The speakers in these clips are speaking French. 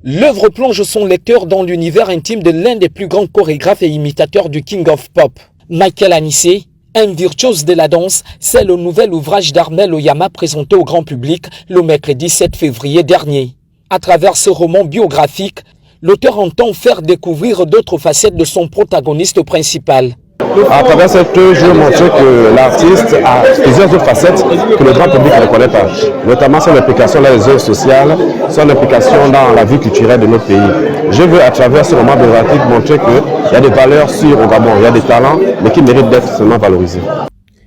L'œuvre plonge son lecteur dans l'univers intime de l'un des plus grands chorégraphes et imitateurs du King of Pop. Michael Anissé, un virtuose de la danse, c'est le nouvel ouvrage d'Armel Oyama présenté au grand public le mercredi 7 février dernier. À travers ce roman biographique, l'auteur entend faire découvrir d'autres facettes de son protagoniste principal. À travers cette œuvre, je veux montrer que l'artiste a plusieurs autres facettes que le grand public ne connaît pas, notamment son implication dans les œuvres sociales, son implication dans la vie culturelle de notre pays. Je veux, à travers ce roman biographique, montrer qu'il y a des valeurs sûres au Gabon, il y a des talents, mais qui méritent d'être seulement valorisés.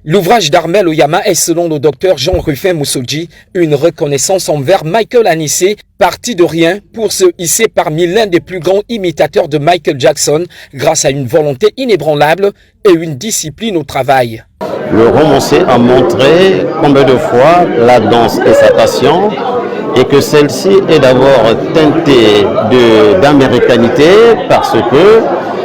L'ouvrage d'Armel Oyama est, selon le docteur Jean-Rufin Moussoudji, une reconnaissance envers Michael Anissé, parti de rien pour se hisser parmi l'un des plus grands imitateurs de Michael Jackson grâce à une volonté inébranlable et une discipline au travail. Le romancier a montré combien de fois la danse est sa passion et que celle-ci est d'abord teintée d'américanité parce que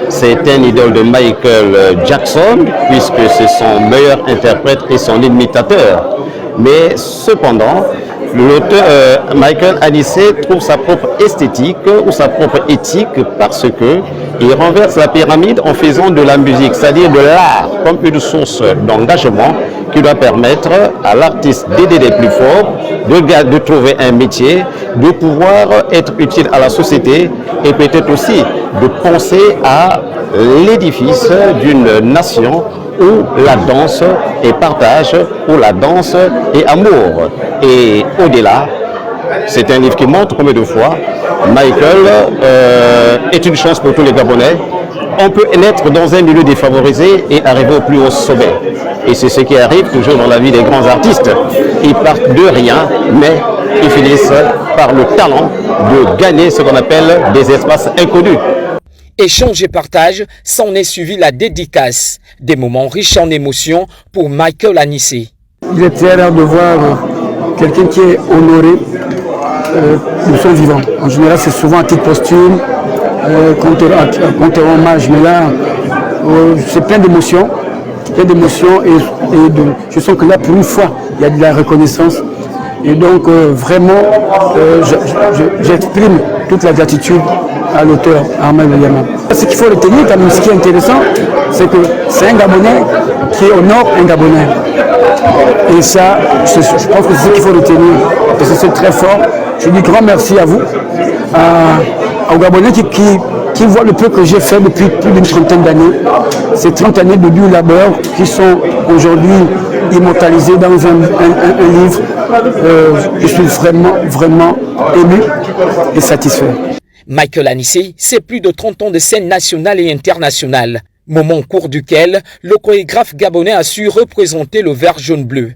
c'est un idole de Michael Jackson, puisque c'est son meilleur interprète et son imitateur. Mais cependant, l'auteur Michael Anissé trouve sa propre esthétique ou sa propre éthique parce qu'il renverse la pyramide en faisant de la musique, c'est-à-dire de l'art, comme une source d'engagement qui doit permettre à l'artiste d'aider les plus forts, de trouver un métier, de pouvoir être utile à la société et peut-être aussi de penser à l'édifice d'une nation où la danse est partage, où la danse est amour. Et au-delà, c'est un livre qui montre combien de fois Michael est une chance pour tous les Gabonais. On peut naître dans un milieu défavorisé et arriver au plus haut sommet. Et c'est ce qui arrive toujours dans la vie des grands artistes. Ils partent de rien, mais ils finissent par le talent de gagner ce qu'on appelle des espaces inconnus. Échange et partage, s'en est suivi la dédicace. Des moments riches en émotions pour Michael Anissé. Il est très rare de voir quelqu'un qui est honoré de son vivant. En général, c'est souvent à titre posthume, contre hommage. Mais là, c'est plein d'émotions. Et je sens que là, pour une fois, il y a de la reconnaissance. Et donc, vraiment, j'exprime toute la gratitude à l'auteur Armel Oyama. Ce qu'il faut retenir, ce qui est intéressant, c'est que c'est un Gabonais qui honore un Gabonais. Et ça, je pense que c'est ce qu'il faut retenir. Et c'est très fort. Je dis grand merci à vous, aux Gabonais qui voient le peu que j'ai fait depuis plus d'une trentaine d'années. Ces 30 années de dur labeur qui sont aujourd'hui immortalisées dans un livre. Je suis vraiment ému et satisfait. Michael Anissé, c'est plus de 30 ans de scène nationale et internationale, moment au cours duquel le chorégraphe gabonais a su représenter le vert jaune bleu.